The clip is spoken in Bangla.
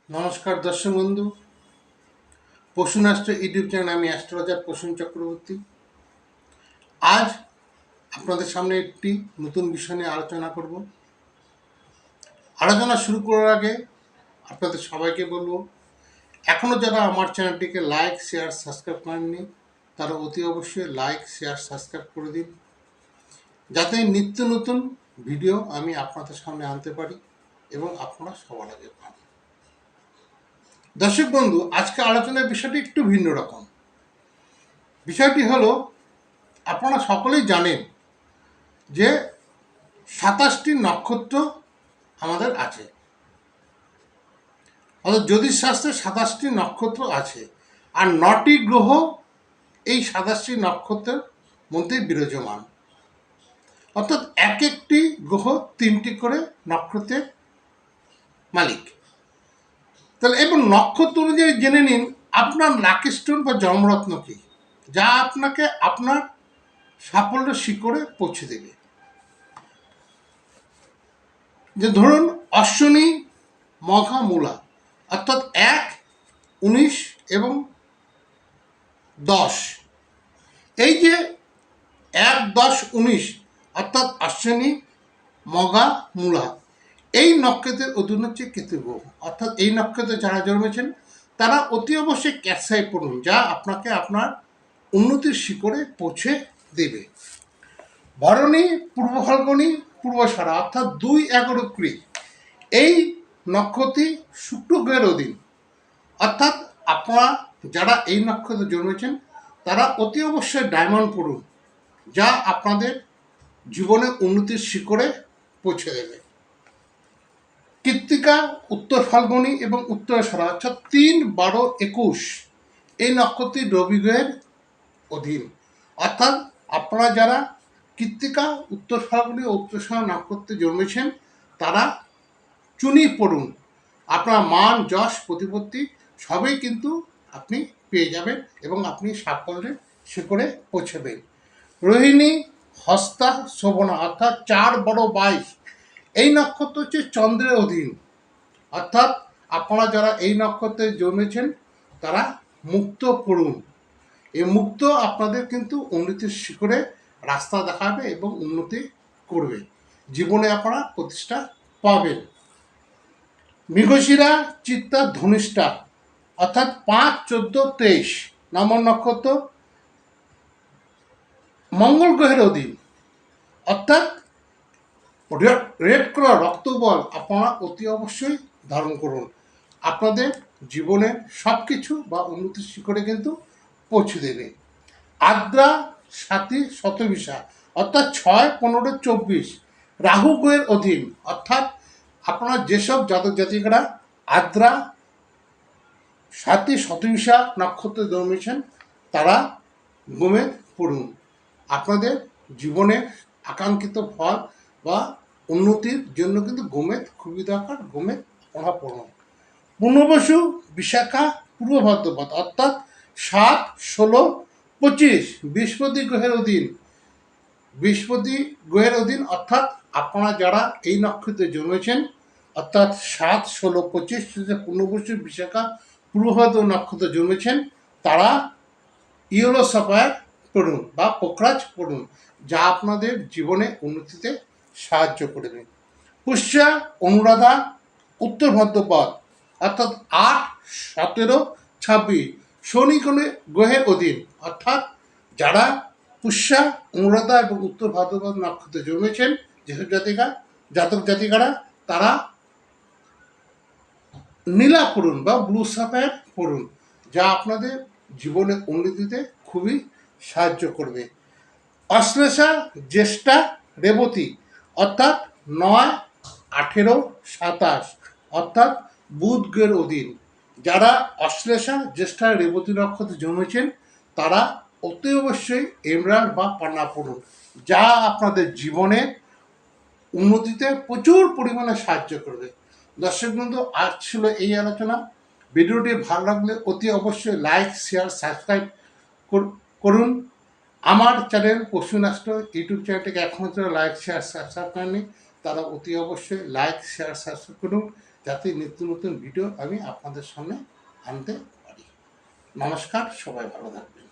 নমস্কার দর্শক বন্ধু, পশুনাস্ট্র ইউটিউব চ্যানেল। আমি অ্যাস্ট্রোলজার প্রসূন চক্রবর্তী। আজ আপনাদের সামনে একটি নতুন বিষয় নিয়ে আলোচনা করব। আলোচনা শুরু করার আগে আপনাদের সবাইকে বলবো, এখনও যারা আমার চ্যানেলটিকে লাইক, শেয়ার, সাবস্ক্রাইব করেননি তারা অতি অবশ্যই লাইক, শেয়ার, সাবস্ক্রাইব করে দিন, যাতে নিত্য নতুন ভিডিও আমি আপনাদের সামনে আনতে পারি এবং আপনারা সবার আগে পান। দর্শক বন্ধু, আজকে আলোচনার বিষয়টি একটু ভিন্ন রকম। বিষয়টি হলো, আপনারা সকলেই জানেন যে 27টি নক্ষত্র আমাদের আছে, অর্থাৎ জ্যোতিষশাস্ত্রে 27টি নক্ষত্র আছে, আর 9টি গ্রহ এই 27টি নক্ষত্রের মধ্যে বিরাজমান। অর্থাৎ এক একটি গ্রহ 3টি করে নক্ষত্রের মালিক। তাহলে এবং নক্ষত্র অনুযায়ী জেনে নিন আপনার লাকি স্টোন বা জন্মরত্ন কি, যা আপনাকে আপনার সাফল্য শিখরে পৌঁছে দেবে। যে ধরুন অশ্বিনী, মঘা, মূলা, অর্থাৎ 1, 19 এবং 10। এই যে 1, 10, 19 অর্থাৎ অশ্বিনী, মঘা, মূলা, এই নক্ষত্রের অধীন হচ্ছে কেতু গ্রহ। অর্থাৎ এই নক্ষত্রে যারা জন্মেছেন তারা অতি অবশ্যই ক্যাটসাই পড়ুন, যা আপনাকে আপনার উন্নতির শিখরে পৌঁছে দেবে। ভরণী, পূর্ব ফাল্গুনী, পূর্বষাঢ়া অর্থাৎ 2, 11, 20 এই নক্ষত্রটি শুক্র গ্রহের অধীন। অর্থাৎ আপনারা যারা এই নক্ষত্রে জন্মেছেন তারা অতি অবশ্যই ডায়মন্ড পড়ুন, যা আপনাদের জীবনে উন্নতির শিখরে পৌঁছে দেবে। কৃত্তিকা, উত্তর ফাল্গুনী এবং উত্তরাষাঢ়া অর্থাৎ 3, 12, 21 এই নক্ষত্রটি রবি গ্রহের অধীন। অর্থাৎ আপনারা যারা কৃত্তিকা, উত্তর ফাল্গুনী ও উত্তরাষাঢ়া নক্ষত্রে জন্মেছেন তারা চুনি পড়ুন, আপনার মান, যশ, প্রতিপত্তি সবই কিন্তু আপনি পেয়ে যাবেন এবং আপনি সাফল্যের শিখরে পৌঁছবেন। রোহিণী, হস্তা, শোভনা অর্থাৎ 4, 12, 22 এই নক্ষত্র হচ্ছে চন্দ্রের অধীন। অর্থাৎ আপনারা যারা এই নক্ষত্রে জন্মেছেন তারা মুক্ত পড়ুন। এই মুক্ত আপনাদের কিন্তু উন্নতির শিখরে রাস্তা দেখাবে এবং উন্নতি করবে, জীবনে আপনারা প্রতিষ্ঠা পাবেন। মৃগশিরা, চিত্তা, ধনিষ্ঠা অর্থাৎ 5, 14, 23 নম্বর নক্ষত্র মঙ্গল গ্রহের অধীন। অর্থাৎ রেড কালার রক্তবল আপনারা অতি অবশ্যই ধারণ করুন, আপনাদের জীবনের সব কিছু বা উন্নতির শিখরে কিন্তু পৌঁছে দেবে। আদ্রা, সাথী, শতবিশা অর্থাৎ 6, 15, 24 রাহু গ্রহের অধীন। অর্থাৎ আপনারা যেসব জাতক জাতিকারা আদ্রা, সাথী, শতবিশা নক্ষত্রে জন্মেছেন তারা গোমেদ পড়ুন, আপনাদের জীবনের আকাঙ্ক্ষিত ফল বা উন্নতির জন্য কিন্তু গোমেদ খুবই দরকার। গোমেদ আপনারা পড়ুন। পূর্ণবসু, বিশাখা, পূর্ব ভাদ্রপদ অর্থাৎ 7, 16, 25 বৃহস্পতি গ্রহের অধীন। বৃহস্পতি গ্রহের অধীন অর্থাৎ আপনারা যারা এই নক্ষত্রে জন্মেছেন অর্থাৎ 7, 16, 25 পূর্ণবসু, বিশাখা, পূর্ব ভাদ্র নক্ষত্রে জন্মেছেন তারা ইয়েলো সাফায়ার পড়ুন বা পোখরাজ পড়ুন, যা আপনাদের জীবনে উন্নতিতে সাহায্য করবে। পুষ্যা, অনুরাধা, উত্তর ভাদ্রপদ অর্থাৎ 8, 17, 26 শনি গ্রহের অধীন। অর্থাৎ যারা পুষ্যা, অনুরাধা এবং উত্তর ভাদ্রপদ নক্ষত্রে জন্মেছেন যেসব জাতক জাতিকারা তারা নীলা পড়ুন বা ব্লু সাফায়ার পড়ুন, যা আপনাদের জীবনে উন্নতিতে খুবই সাহায্য করবে। অশ্লেষা, জ্যেষ্ঠা, রেবতী অর্থাৎ 9, 18, 27 অর্থাৎ বুধ গ্রহের অধীন। যারা অশ্লেষা, জ্যেষ্ঠা, রেবতী নক্ষত্রে জন্মেছেন তারা অতি অবশ্যই এমরাল্ড বা পান্না পড়ুন, যা আপনাদের জীবনে উন্নতিতে প্রচুর পরিমাণে সাহায্য করবে। দর্শক বন্ধু, আজ ছিল এই আলোচনা। ভিডিওটি ভালো লাগলে অতি অবশ্যই লাইক, শেয়ার, সাবস্ক্রাইব করুন। আমার চ্যানেল পশুনাস্ট্র ইউটিউব চ্যানেলটিকে এখনও যারা লাইক, শেয়ার, সাবস্ক্রাইব করেননি তারা অতি অবশ্যই লাইক, শেয়ার, সাবস্ক্রাইব করুন। যাতে নিত্য নতুন ভিডিও আমি আপনাদের সামনে আনতে পারি। নমস্কার, সবাই ভালো থাকবেন।